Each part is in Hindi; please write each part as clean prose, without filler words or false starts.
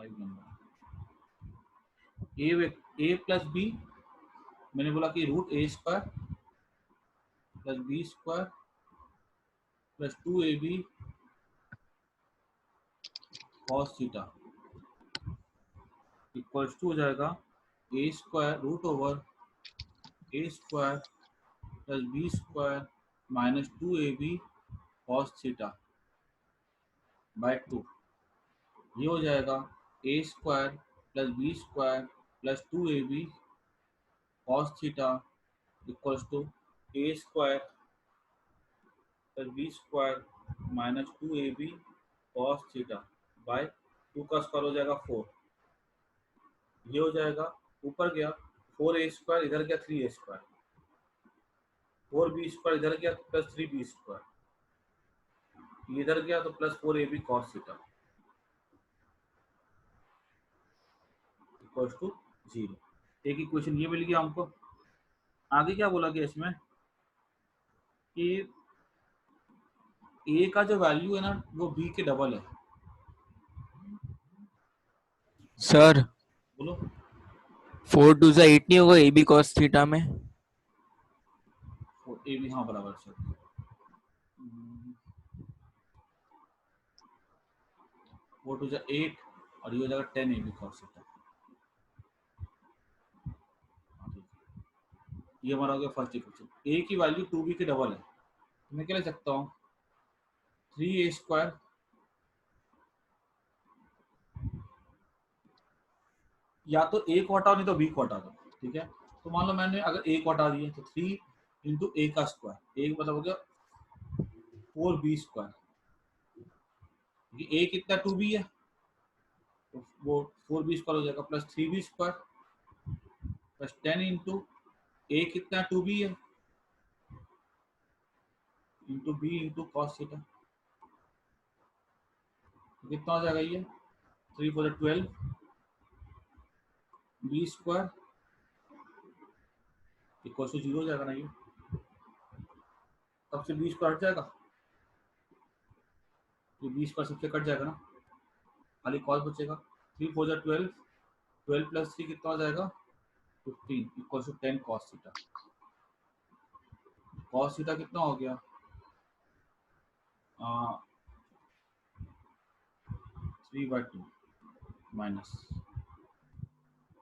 5 नंबर ए प्लस बी, मैंने बोला कि root A square plus B square plus 2ab cos theta equals to हो जाएगा A square root over A square plus B square minus 2ab cos theta by 2। ये हो जाएगा A square plus B square plus 2ab cos theta equals to A square plus B square minus 2ab cos theta by 2 का स्क्वायर हो जाएगा 4। ये हो जाएगा ऊपर गया 4a स्क्वायर, इधर गया 3a स्क्वायर, 4b स्क्वायर इधर गया प्लस 3b स्क्वायर, इधर गया तो plus 4ab cos theta equals to 0। एक इक्वेशन ये मिल गया हमको। आगे क्या बोला गया इसमें कि ए का जो वैल्यू है ना वो बी के डबल है। सर बोलो 4 2 से 8 नहीं होगा ए बी कॉस थीटा में? ए बी, हाँ बराबर सर। 4 2 से 8 और ये हो जाएगा 10 ab कॉस थीटा। ये हमारा हो गया फर्स्ट इक्वेशन। ए की वैल्यू 2b के डबल है तो मैं क्या ले सकता हूँ 3a स्क्वायर या तो ए को हटाओ नहीं तो बी को हटा दो, ठीक है। तो मान लो मैंने अगर ए को हटा दिया तो 3 इंटू ए का स्क्वायर, ए मतलब हो गया 4b स्क्वायर, ए कितना 2b है तो वो 4b स्क्वायर हो जाएगा plus 3b square plus 10 into A कितना 2b है into B into cos theta, कितना हो जाएगा ये 3 4 12 बी स्क्वायर इक्वल टू 0 हो जाएगा ना। ये तब से बी स्क्वायर हट जाएगा, ये बी स्क्वायर सबसे कट जाएगा ना, खाली कॉस बचेगा। 3 4 12 12 प्लस 3 कितना हो जाएगा 15 equal to 10 cos theta. Cos theta कितना हो गया 3/2 माइनस,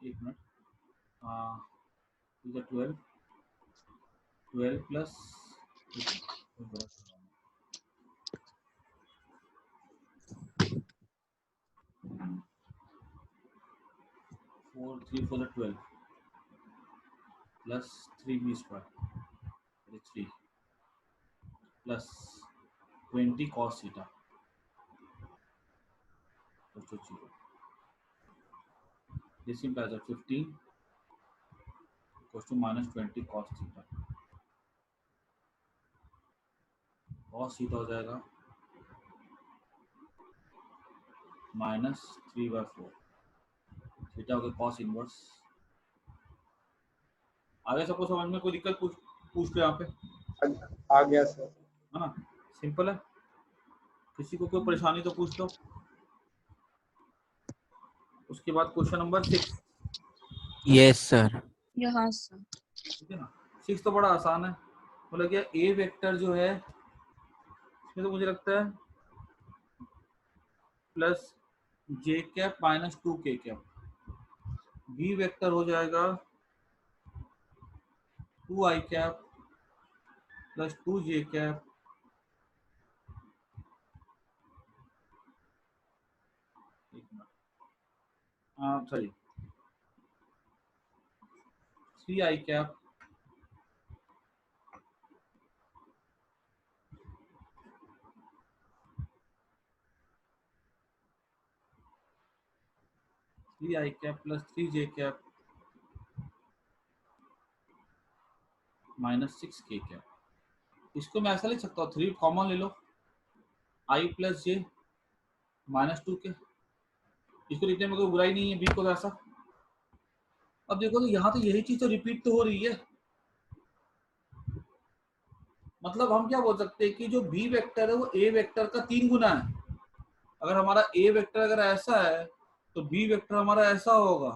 एक minute, 12 12 plus 4 3 4 12 plus 3b square 3 plus 20 cos theta तो 0। This implies that 15 equals to minus 20 cos theta. cos theta हो जाएगा माइनस 3/4, थीटा हो गया cos इनवर्स। आगे सबको समझ में कोई दिक्कत पूछ लो यहाँ पे। आ गया सर, है ना, सिंपल है। किसी को कोई परेशानी तो पूछ लो। उसके बाद क्वेश्चन नंबर 6। Yes sir. यहाँ सर ठीक है ना, 6 तो बड़ा आसान है। बोला गया ए वेक्टर जो है इसमें तो मुझे लगता है plus J cap minus 2k cap, B vector हो जाएगा 2i cap plus 2j cap sorry 3i cap plus 3j cap minus 6k cap. इसको मैं ऐसा लिख सकता हूँ 3 कॉमन ले लो, i plus J minus 2k। इसको लिखने में कोई बुराई नहीं है, बी को ऐसा। अब देखो तो यहाँ तो यही चीज तो रिपीट तो हो रही है। मतलब हम क्या बोल सकते हैं कि जो बी वेक्टर है वो ए वेक्टर का 3 गुना है। अगर हमारा ए वेक्टर अगर ऐसा है तो बी वेक्टर हमारा ऐसा होगा,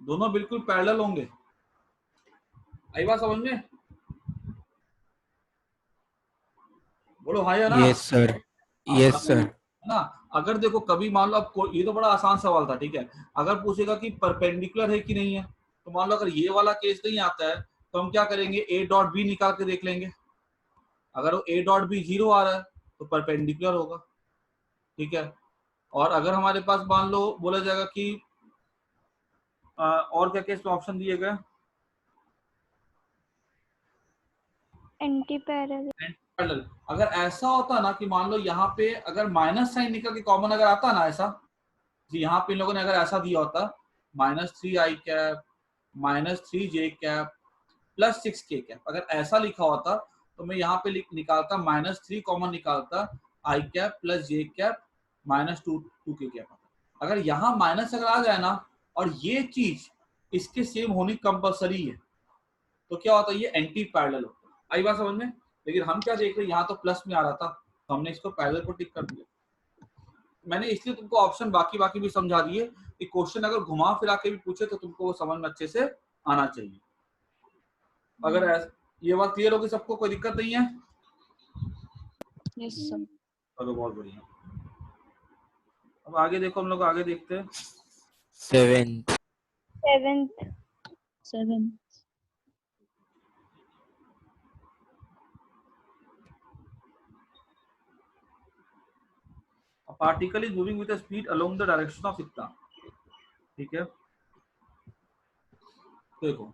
दोनों बिल्कुल पैरेलल होंगे। आई बात समझ में? बोलो हाँ या ना? यस सर, अब यस अगर सर। है ना, अगर देखो कभी मान लो, अब ये तो बड़ा आसान सवाल था, ठीक है। अगर पूछेगा कि परपेंडिकुलर है कि नहीं है, तो मान लो अगर ये वाला केस नहीं आता है, तो हम क्या करेंगे, ए डॉट बी निकाल के देख लेंगे। अगर वो ए डॉट बी 0 आ रहा है तो परपेंडिकुलर होगा, ठीक है। और अगर हमारे पास मान लो बोला जाएगा कि और क्या केस में ऑप्शन दिए गए, एंटी पैरेलल। पैरेलल। अगर ऐसा होता ना कि मान लो यहाँ पे अगर माइनस साइन निकल के कॉमन अगर आता ना, ऐसा जी, यहाँ पे इन लोगों ने अगर ऐसा दिया होता, -3 i cap -3 j cap +6 k cap, अगर ऐसा लिखा होता तो मैं यहाँ पे निकालता -3 कॉमन निकालता, i cap +j cap -2 k cap. अगर यहाँ माइनस अगर आ जाए ना, और ये चीज इसके सेम होनी कंपलसरी है, तो क्या होता है, ये एंटी पैरेलल होता है। आई बात समझ में? लेकिन हम क्या देख रहे हैं, यहाँ तो प्लस में आ रहा था, तो हमने इसको पैरेलल को टिक कर दिया। मैंने इसलिए तुमको ऑप्शन बाकी बाकी भी समझा दिए कि क्वेश्चन अगर घुमा फिरा के भी पूछे तो तुमको वो समझ में अच्छे से आना चाहिए। अगर ये बात क्लियर होगी सबको, कोई दिक्कत नहीं है? Yes sir. चलो बहुत बढ़िया। अब आगे देखो, हम लोग आगे देखते हैं। 7th। Seventh. A particle is moving with a speed along the direction of इतना, ठीक है। देखो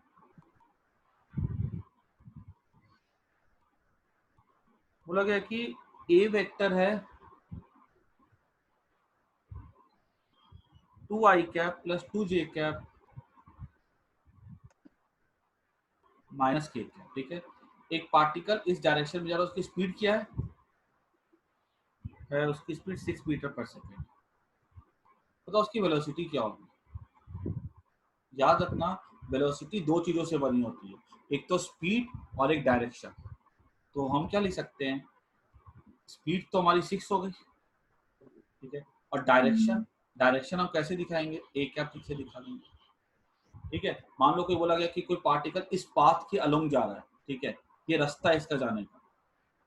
बोला गया कि ए वेक्टर है 2i cap +2j cap -k cap, ठीक है। एक पार्टिकल इस डायरेक्शन में जा रहा है, उसकी स्पीड क्या है उसकी स्पीड 6 मीटर/सेकेंड। बताओ उसकी वेलोसिटी क्या होगी। याद रखना, वेलोसिटी दो चीजों से बनी होती है, एक तो स्पीड और एक डायरेक्शन। तो हम क्या लिख सकते हैं, स्पीड तो हमारी 6 हो गई, ठीक है। और डायरेक्शन, डायरेक्शन हम कैसे दिखाएंगे, ए कैप से दिखा देंगे, ठीक है। मान लो कोई बोला गया कि कोई पार्टिकल इस पाथ के अलोंग जा रहा है, ठीक है, ये रास्ता है इसका जाने का,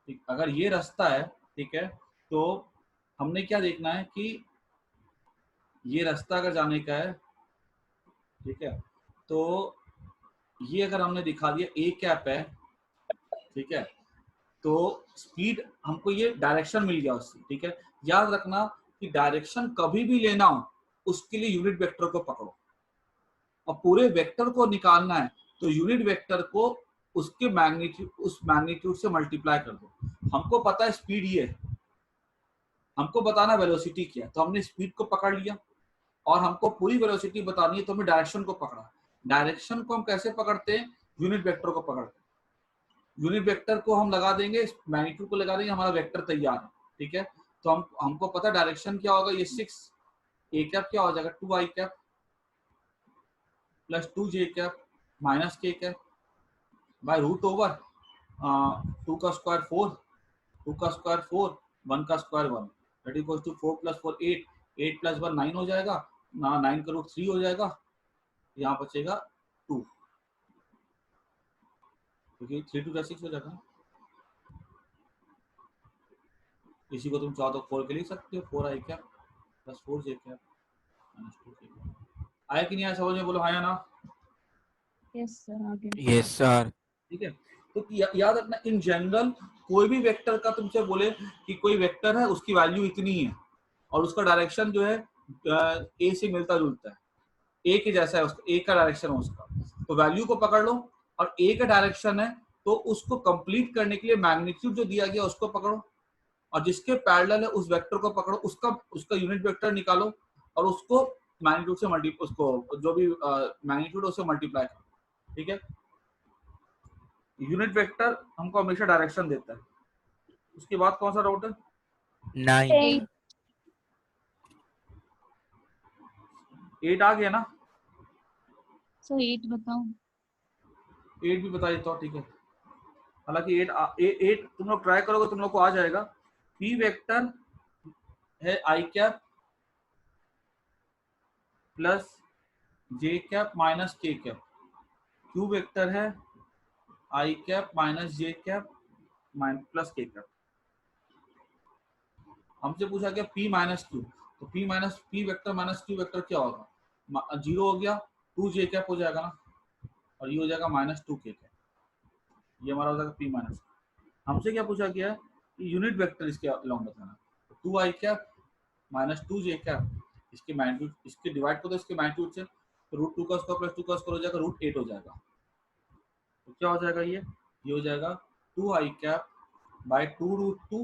ठीक। अगर ये रास्ता है, ठीक है, तो हमने क्या देखना है कि ये रास्ता अगर जाने का है, ठीक है, तो ये अगर हमने दिखा दिया ए कैप है, ठीक है, तो स्पीड हमको ये डायरेक्शन मिल गया उससे, ठीक है। याद रखना कि डायरेक्शन कभी भी लेना हो, उसके लिए यूनिट वेक्टर को पकड़ो, और पूरे वेक्टर को निकालना है तो यूनिट वेक्टर को उसके मैग्नीट्यूड, उस मैग्नीट्यूड से मल्टीप्लाई कर दो। हमको पता है स्पीड ये है, हमको बताना वेलोसिटी क्या है, तो हमने स्पीड को पकड़ लिया, और हमको पूरी वेलोसिटी बतानी है तो हमने डायरेक्शन को पकड़ा। डायरेक्शन को हम कैसे पकड़ते हैं, यूनिट वेक्टर को पकड़ते हैं। यूनिट वेक्टर को हम लगा देंगे, मैग्नीट्यूड को लगा देंगे, हमारा वेक्टर तैयार है, ठीक है। तो हमको पता डायरेक्शन क्या होगा, ये 6 ए कैप क्या हो जाएगा, 2i cap +2j cap -k cap by √over 2 का स्क्वायर 4, 2 का स्क्वायर 4, 1 का स्क्वायर 1, दैट इक्वल्स टू 4 + 4 8, 8 + 1 9 हो जाएगा ना, 9 का √3 हो जाएगा, यहाँ बचेगा 2, क्योंकि 3 2 6 हो जाएगा ना। इसी को तुम चाहो तो 4 के लिख सकते हो, 4i cap +4j cap -2k। आया कि नहीं आया समझ में, बोलो हाँ या ना? यस सर, आगे। Yes sir. ठीक है। तो याद रखना, इन जनरल कोई भी वेक्टर का तुमसे बोले कि कोई वेक्टर है उसकी वैल्यू इतनी है और उसका डायरेक्शन जो है ए से मिलता जुलता है, ए के जैसा है, उसका ए का डायरेक्शन है उसका, तो वैल्यू को पकड़ लो, और ए का डायरेक्शन है तो उसको कंप्लीट करने के लिए मैग्नीट्यूड जो दिया गया उसको पकड़ो, और जिसके पैरेलल है उस वेक्टर को पकड़ो, उसका उसका यूनिट वेक्टर निकालो, और उसको मैग्नीट्यूड से उसको जो भी मैग्नीट्यूड उससे मल्टीप्लाई करो, ठीक है। यूनिट वेक्टर हमको हमेशा डायरेक्शन देता है। उसके बाद कौन सा डाउट है? 9। 8 आ गया ना? सर 8 बताओ। 8 भी बता देता हूँ, ठीक है। हालांकि 8 तुम लोग ट्राई करोगे तुम लोग को आ जाएगा। पी वेक्टर है आई cap plus J cap minus के कैप, क्यू वेक्टर है आई cap minus J cap plus के कैप। हमसे पूछा गया पी माइनस क्यू, तो P minus P vector minus Q vector क्या होगा, जीरो हो गया, टू जे कैप हो जाएगा ना, और ये हो जाएगा माइनस टू के कैप, ये हमारा हो जाएगा पी माइनस। हमसे क्या पूछा गया है कि यूनिट वेक्टर इसके अलॉन्ग बताना, टू आई कैप माइनस टू जे कैप, इसके मैग्नीट्यूड इसके डिवाइड को तो इसके मैग्नीट्यूड से, तो रूट टू का स्क्वायर प्लस टू का स्क्वायर हो जाएगा रूट एट हो जाएगा। तो क्या हो जाएगा ये हो जाएगा two I cap by two root two,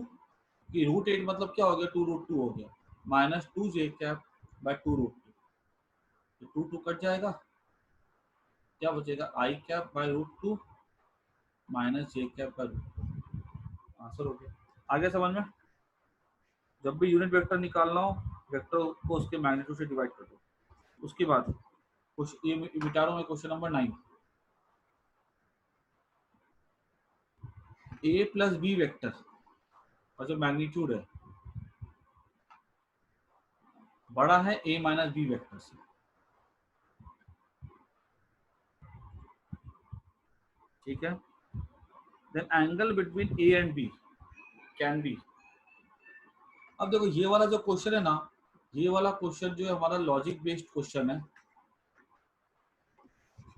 कि रूट एट मतलब क्या हो गया, टू रूट टू हो गया, minus two J cap by two root two, two two cut जाएगा, क्या बचेगा I cap by root two minus J cap by root two, answer हो गया। आगे समझ में, जब भी यूनिट वेक्टर निकालना हो, वेक्टर को उसके मैग्नीट्यूड से डिवाइड कर दो। उसके बाद कुछ ये मिटा में क्वेश्चन नंबर 9, ए प्लस बी वेक्टर और जो मैग्नीट्यूड है बड़ा है ए माइनस बी वेक्टर से, ठीक है, then angle between A and B can be. अब देखो ये वाला जो क्वेश्चन है ना, ये वाला क्वेश्चन जो है हमारा लॉजिक बेस्ड क्वेश्चन है,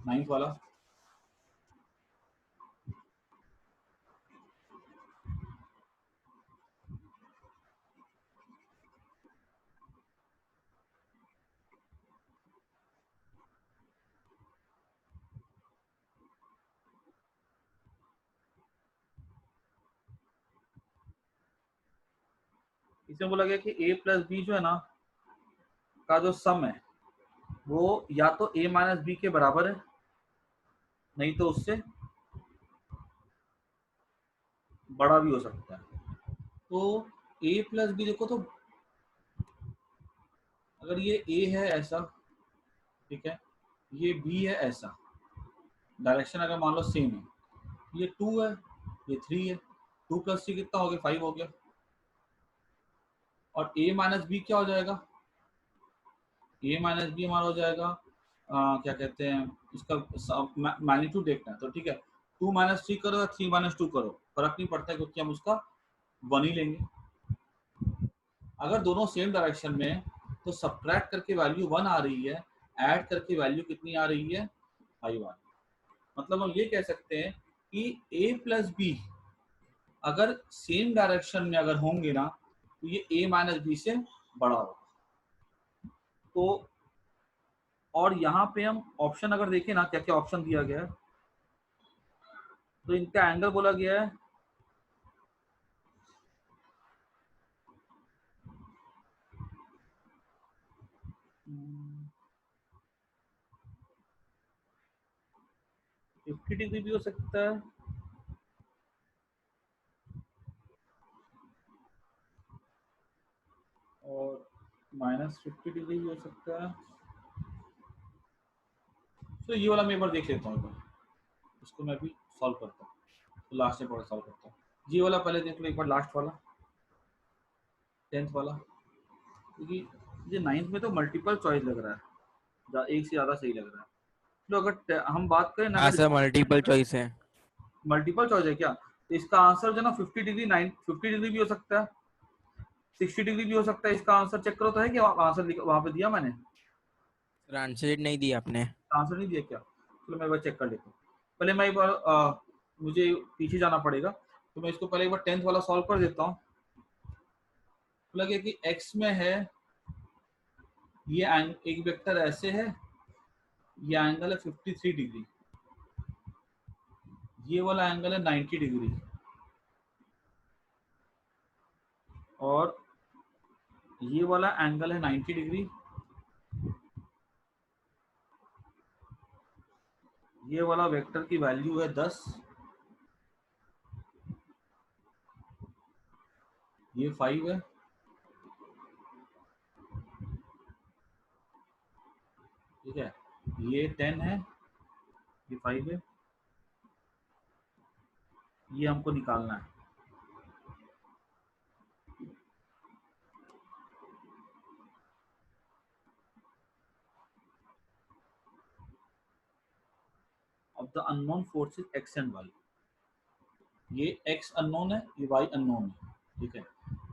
9th वाला। इसमें बोला गया कि ए प्लस बी जो है ना का जो सम है वो या तो ए माइनस बी के बराबर है, नहीं तो उससे बड़ा भी हो सकता है। तो ए प्लस बी देखो, तो अगर ये ए है ऐसा, ठीक है, ये बी है ऐसा, डायरेक्शन अगर मान लो सेम है, ये टू है ये थ्री है, टू प्लस थ्री कितना हो गया, फाइव हो गया। और ए माइनस बी क्या हो जाएगा, ए माइनस बी हमारा हो जाएगा क्या कहते हैं इसका मैग्नीट्यूड देखना है, तो ठीक है, टू माइनस थ्री करो या थ्री माइनस टू करो फर्क नहीं पड़ता है, क्योंकि हम उसका वन ही लेंगे। अगर दोनों सेम डायरेक्शन में तो सब्ट्रैक्ट करके वैल्यू वन आ रही है, ऐड करके वैल्यू कितनी आ रही है, फाइव आ रही है। मतलब हम ये कह सकते हैं कि ए प्लस बी अगर सेम डायरेक्शन में अगर होंगे ना, तो ये ए माइनस बी से बड़ा होगा। तो और यहाँ पे हम ऑप्शन अगर देखें ना, क्या क्या ऑप्शन दिया गया है, तो इनका एंगल बोला गया है 50 डिग्री भी हो सकता है, और माइनस 50 डिग्री भी हो सकता है। तो ये वाला मैं एक बार देख लेता हूँ, एक बार इसको मैं भी सॉल्व करता हूँ, तो लास्ट में पढ़ा सॉल्व करता हूँ। ये वाला पहले देख लो एक बार, लास्ट वाला 10th वाला, क्योंकि ये 9th में तो मल्टीपल चॉइस लग रहा है, एक से ज़्यादा सही लग रहा है। तो अगर हम बात करें ना, हाँ अगर सर, मल्टीपल चॉइस है। मल्टीपल चॉइस है क्या, तो इसका आंसर जो ना 50 डिग्री 50 डिग्री भी हो सकता है, 60 डिग्री भी हो सकता है। इसका आंसर चेक करो तो है कि आंसर वहां पे दिया मैंने, सर आंसर नहीं दिया आपने। आंसर नहीं दिया क्या, चलो मैं एक बार चेक कर लेता हूँ। पहले मैं एक बार मुझे पीछे जाना पड़ेगा, तो मैं इसको पहले एक बार 10th वाला सॉल्व कर देता हूँ। तो लगे कि x में है ये एक वेक्टर ऐसे है, ये एंगल है 53 डिग्री, ये वाला एंगल है 90 डिग्री, और ये वाला एंगल है 90 डिग्री, ये वाला वेक्टर की वैल्यू है 10, ये 5 है, ठीक है, ये 10 है, ये 5 है, ये हमको निकालना है। of the unknown forces x and y. ये x अननोन है, ये y अननोन है, ठीक है।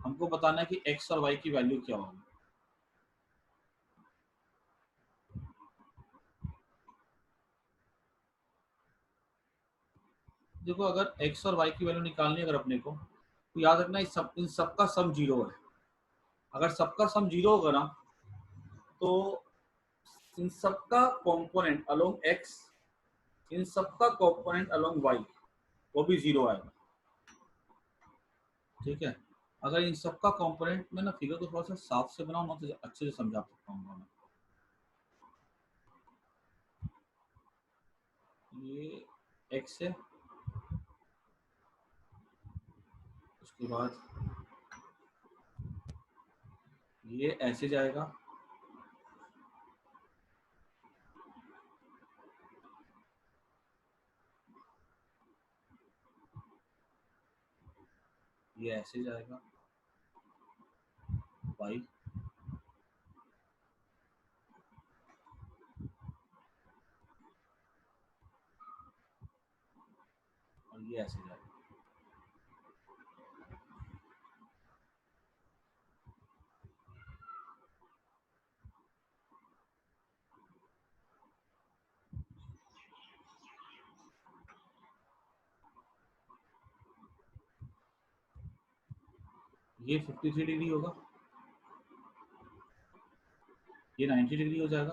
हमको बताना है कि x और y की वैल्यू क्या होगी। देखो अगर x और y की वैल्यू निकालनी है अगर अपने को, तो याद रखना इन सब का सम 0 है। अगर सबका सम 0 होगा ना, तो इन सब का कॉम्पोनेंट अलोंग x, इन सब का कॉम्पोनेंट अलोंग y वो भी 0 आएगा, ठीक है। अगर इन सब का कॉम्पोनेंट में ना फिगर को थोड़ा सा साफ से बनाऊं ना तो अच्छे से समझा सकता हूँ मैं। ये x है, उसके बाद ये ऐसे जाएगा, ये ऐसे जाएगा y, और ये ऐसे जाएगा। ये 53 डिग्री होगा, ये 90 डिग्री हो जाएगा,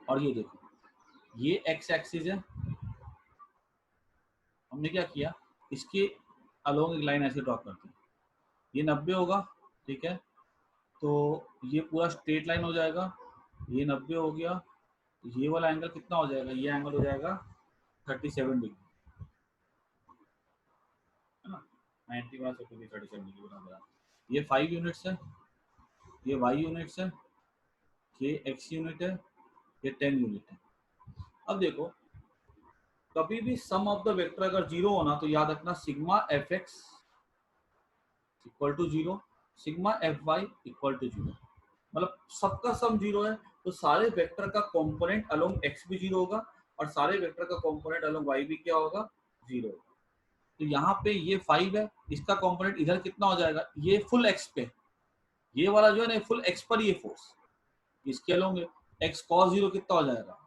और ये देखो ये x एक्सिस है, हमने क्या किया इसके अलोंग एक लाइन ऐसे ड्रॉ करते हैं, ये 90 होगा, ठीक है। तो ये पूरा स्ट्रेट लाइन हो जाएगा, ये 90 हो गया, ये वाला एंगल कितना हो जाएगा, ये एंगल हो जाएगा 37 डिग्री, है ना। 90 माइनस 37 डिग्री बराबर, ये 5 यूनिट्स है, ये y यूनिट्स है, ये x यूनिट है, ये 10 यूनिट है। अब देखो कभी भी सम ऑफ द वेक्टर अगर 0 होना तो याद रखना sigma F X equal to 0, sigma F Y equal to 0। मतलब सबका सम 0 है तो सारे वेक्टर का कंपोनेंट अलोंग x भी 0 होगा और सारे वेक्टर का कंपोनेंट अलोंग y भी क्या होगा, 0 होगा। तो यहाँ पे ये 5 है, इसका कंपोनेंट इधर कितना हो जाएगा, ये फुल x पे, ये वाला जो है ना फुल x पर ये फोर्स, इसके अलोंग x cos 0 कितना हो जाएगा,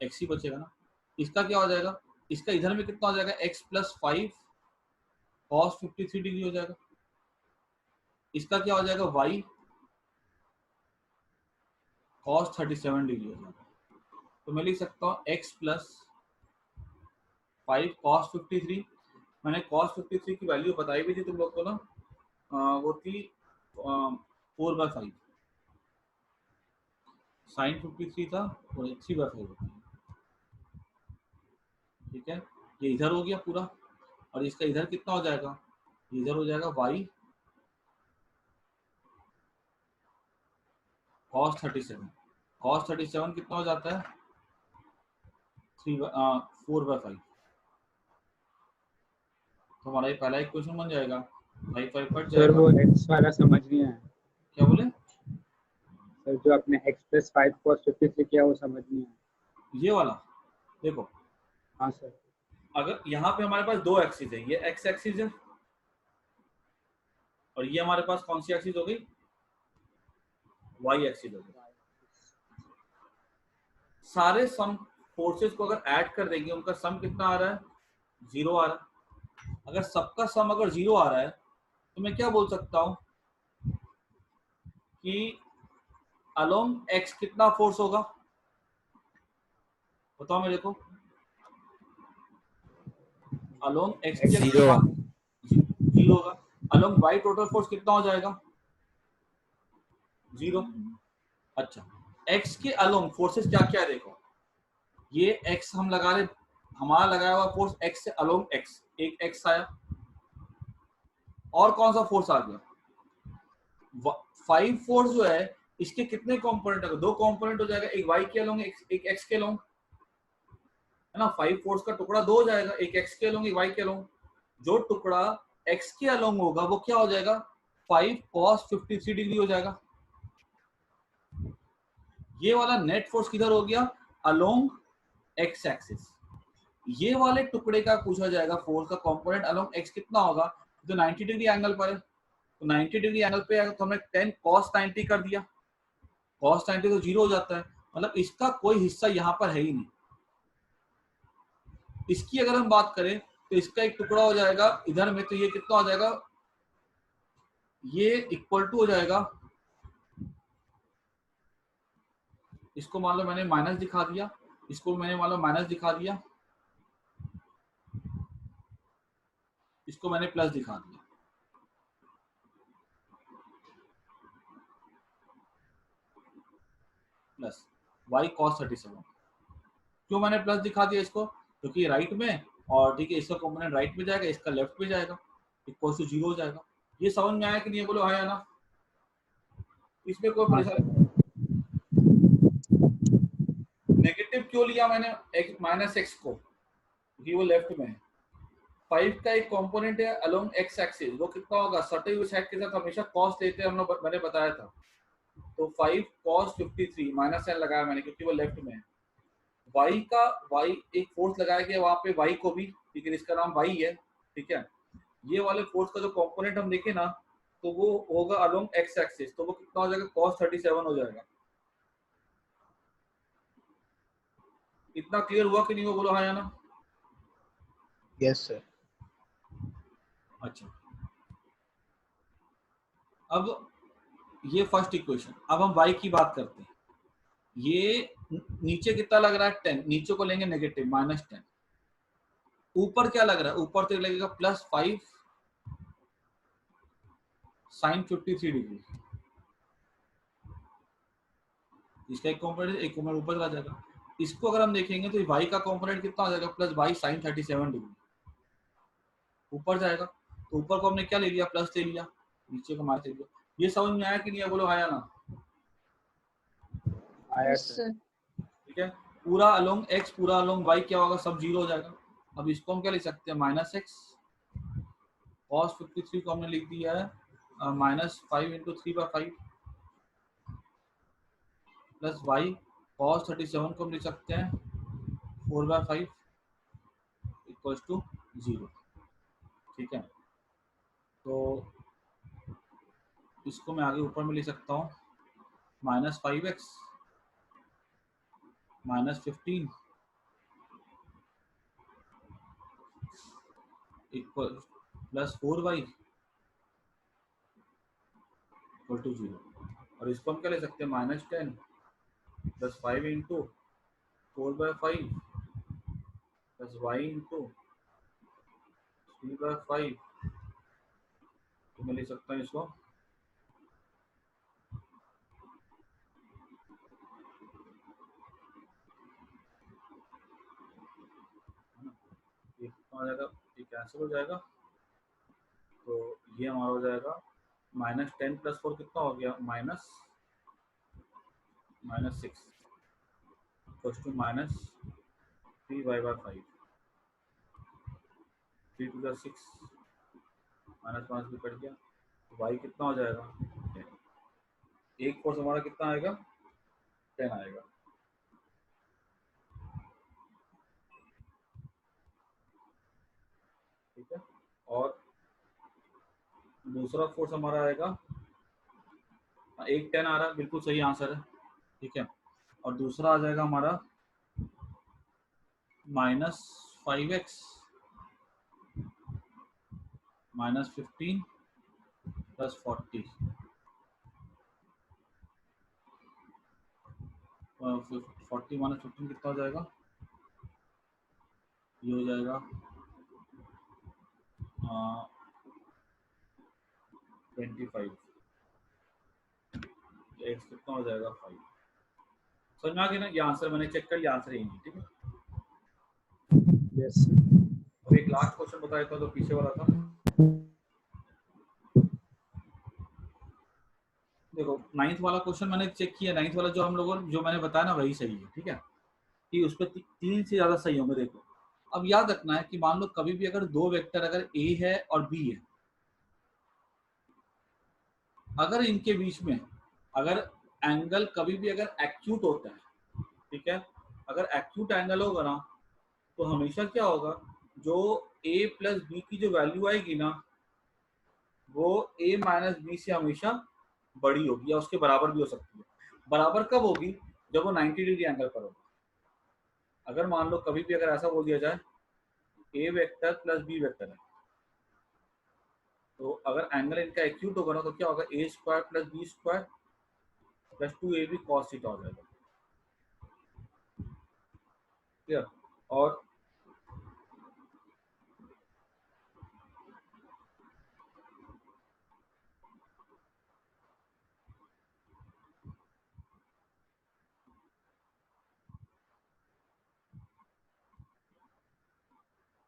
x ही बचेगा ना। इसका क्या हो जाएगा, इसका इधर में कितना हो जाएगा, x प्लस 5 cos 53 डिग्री हो जाएगा। इसका क्या हो जाएगा, y cos 37 डिग्री हो जाएगा। तो मैं लिख सकता हूँ x प्लस 5 cos 53, मैंने cos 53 की वैल्यू बताई भी थी तुम लोग को ना, वो थी 4/5, sin 53 था और 3/5 होता है, ठीक है। ये इधर हो गया पूरा, और इसका इधर कितना हो जाएगा, इधर हो जाएगा y cos 37, cos 37 कितना हो जाता है 4/5। तो हमारा ये पहला इक्वेशन बन जाएगा, 5 कट सर जाएगा। वो x वाला समझ नहीं आया क्या बोले सर, जो आपने x प्लस 5 cos 53 किया वो समझ नहीं आया। ये वाला देखो, हाँ सर, अगर यहाँ पे हमारे पास दो एक्सिस है, ये x एक्सिस है और ये हमारे पास कौन सी एक्सिस हो गई, y एक्सिस हो गई। सारे सम फोर्सेस को अगर ऐड कर देंगे उनका सम कितना आ रहा है, 0 आ रहा है। अगर सबका सम अगर 0 आ रहा है तो मैं क्या बोल सकता हूं कि अलोंग x कितना फोर्स होगा, बताओ मेरे को। अलोंग x जीरो 0 होगा, अलोंग y टोटल फोर्स कितना हो जाएगा, 0। अच्छा x के अलोंग फोर्सेस क्या क्या है देखो, ये x हम लगा रहे, हमारा लगाया हुआ फोर्स x से अलोंग x, एक x आया, और कौन सा फोर्स आ गया, 5 फोर्स जो है इसके कितने कंपोनेंट है, दो कंपोनेंट हो जाएगा, एक y के अलोंग एक x के अलोंग, है ना। 5 फोर्स का टुकड़ा दो हो जाएगा, एक x के अलोंग एक y के अलोंग। जो टुकड़ा x के अलोंग होगा वो क्या हो जाएगा, 5 cos 53 डिग्री हो जाएगा। ये वाला नेट फोर्स किधर हो गया, अलोंग x एक्सिस, ये वाले टुकड़े का पूछा जाएगा फोर्स का कंपोनेंट अलोंग एक्स कितना होगा, तो 90 डिग्री एंगल पर है, तो 90 डिग्री एंगल पे अगर तो हमने 10 cos 90 कर दिया, cos 90 तो जीरो हो जाता है, मतलब इसका कोई हिस्सा यहाँ पर है ही नहीं। इसकी अगर हम बात करें तो इसका एक टुकड़ा हो जाएगा इधर में, तो ये कितना हो जाएगा, ये इक्वल टू हो जाएगा, इसको मान लो मैंने माइनस दिखा दिया, इसको मैंने मान लो माइनस दिखा दिया, इसको मैंने प्लस दिखा दिया। प्लस y cos 37, क्यों मैंने प्लस दिखा दिया इसको, क्योंकि राइट में, और ठीक है इसका कंपोनेंट राइट में जाएगा, इसका लेफ्ट में जाएगा, इक्वल टू जीरो हो जाएगा। ये समझ में आया कि नहीं, बोलो हाँ या ना, इसमें कोई हाँ परेशानी। नेगेटिव क्यों लिया मैंने x माइनस एक्स को, क्योंकि वो लेफ्ट में है। 5 का एक कंपोनेंट है अलोंग एक्स एक्सिस, वो कितना होगा, सटे हुए साइड के साथ हमेशा कॉस लेते हैं हम लोग, मैंने बताया था। तो 5 cos 53 माइनस साइन लगाया मैंने क्योंकि वो लेफ्ट में है। y का y एक फोर्स लगाया गया वहां पे y को भी, लेकिन इसका नाम y है, ठीक है। ये वाले फोर्स का जो कंपोनेंट हम देखें ना, तो वो होगा अलोंग एक्स एक्सिस, तो वो कितना हो जाएगा, cos 37 हो जाएगा। इतना क्लियर हुआ कि नहीं हुआ, बोलो हाँ या ना। Yes sir. अच्छा, अब ये फर्स्ट इक्वेशन, अब हम y की बात करते हैं। ये नीचे कितना लग रहा है 10, नीचे को लेंगे नेगेटिव -10, ऊपर क्या लग रहा है, ऊपर तो लगेगा +5 sin 53 डिग्री, इसका एक कंपोनेंट एक कंपोनेंट ऊपर चला जाएगा। इसको अगर हम देखेंगे तो y का कंपोनेंट कितना आ जाएगा, +y sin 37 डिग्री ऊपर जाएगा, तो ऊपर को हमने क्या ले लिया, प्लस ले लिया, नीचे को माइनस ले लिया। ये समझ में आया कि नहीं, बोलो आया ना। आया यस सर। सर। ठीक है, पूरा अलोंग x पूरा अलोंग y क्या होगा, सब जीरो हो जाएगा। अब इसको हम क्या लिख सकते हैं, -x cos 53 को हमने लिख दिया है -5 × 3/5 प्लस y cos 37 को हम लिख सकते हैं 4/5 इक्वल्स टू 0। ठीक है, तो इसको मैं आगे ऊपर में लिख सकता हूँ -5x -15 equal plus 4y equal to 0। और इसको हम क्या ले सकते हैं, -10 प्लस 5 × 4/5 प्लस y × 3/5, तो मैं लिख सकता हूँ इसको ये कितना हो जाएगा, ये कैंसिल हो जाएगा, तो ये हमारा हो जाएगा -10 + 4 कितना हो गया, -6 इक्वल्स टू -3y/5, 3 × 2 = 6, -5 भी कट गया, तो y कितना हो जाएगा 10, एक फोर्स हमारा कितना आएगा 10 आएगा। ठीक है, और दूसरा फोर्स हमारा आएगा, एक 10 आ रहा है, बिल्कुल सही आंसर है। ठीक है, और दूसरा आ जाएगा हमारा -5x -15 + 40 40 - 15 कितना हो जाएगा, ये हो जाएगा 25, x कितना हो जाएगा 5। समझ में आ गया ना, ये आंसर मैंने चेक कर लिया, आंसर यही है। ठीक है, यस सर। अब एक लास्ट क्वेश्चन बताया था, तो पीछे वाला था, देखो 9th वाला क्वेश्चन मैंने चेक किया, 9th वाला जो हम लोगों जो मैंने बताया ना वही सही है। ठीक है, कि उस पर 3 से ज्यादा सही होंगे। देखो, अब याद रखना है कि मान लो कभी भी अगर दो वेक्टर अगर a है और b है, अगर इनके बीच में अगर एंगल कभी भी अगर एक्यूट होता है, ठीक है, अगर एक्यूट एंगल होगा ना, तो हमेशा क्या होगा, जो a प्लस बी की जो वैल्यू आएगी ना, वो a माइनस बी से हमेशा बड़ी होगी या उसके बराबर भी हो सकती है। बराबर कब होगी? जब वो 90 डिग्री एंगल पर होगा। अगर मान लो कभी भी अगर ऐसा बोल दिया जाए a vector plus b vector है, तो अगर एंगल इनका एक्यूट होगा ना, तो क्या होगा, a square plus B square plus 2ab cos theta हो जाएगा। क्लियर? और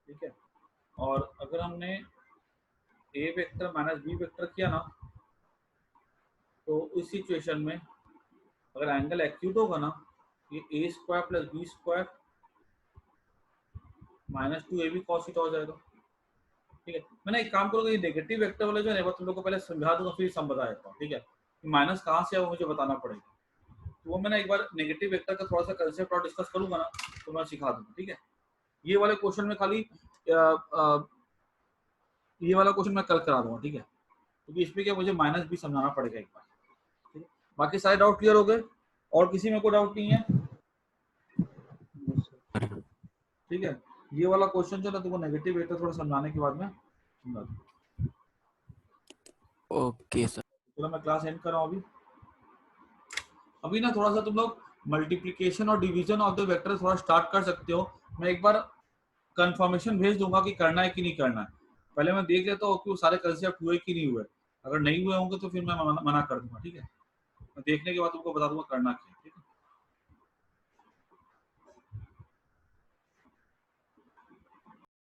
ठीक है, और अगर हमने a vector minus B vector किया ना, तो इस सिचुएशन में अगर एंगल एक्यूट होगा ना, ये a square plus B square minus 2ab cos theta हो जाएगा। ठीक है, मैंने एक काम करूँगा, ये नेगेटिव वेक्टर वाले जो है ना, तुम लोग को पहले समझा दूंगा, फिर समझा देता हूँ। ठीक है, माइनस कहाँ से है वो मुझे बताना पड़ेगा, तो वो मैंने एक बार नेगेटिव वेक्टर का थोड़ा सा कंसेप्ट और डिस्कस करूंगा ना, तो मैं सिखा दूंगा। ठीक है, ये वाले क्वेश्चन में खाली ये वाला क्वेश्चन मैं कल करा दूंगा। ठीक है, क्योंकि इसमें क्या मुझे माइनस भी समझाना पड़ेगा एक बार। ठीक है, बाकी सारे डाउट क्लियर हो गए? और किसी में कोई डाउट नहीं है? ठीक है, ये वाला क्वेश्चन जो ना तुमको नेगेटिव वेक्टर थोड़ा समझाने के बाद में समझा दूंगा। Okay sir. चलो मैं क्लास एंड कर रहा हूँ अभी ना थोड़ा सा तुम लोग मल्टीप्लिकेशन और डिवीजन ऑफ द वेक्टर थोड़ा स्टार्ट कर सकते हो। मैं एक बार कंफर्मेशन भेज दूंगा कि करना है कि नहीं करना है। पहले मैं देख लेता हूँ कि वो सारे कंसेप्ट हुए कि नहीं हुए। अगर नहीं हुए होंगे तो फिर मैं मना कर दूंगा। ठीक है, मैं देखने के बाद तुमको बता दूंगा करना क्या है। ठीक है।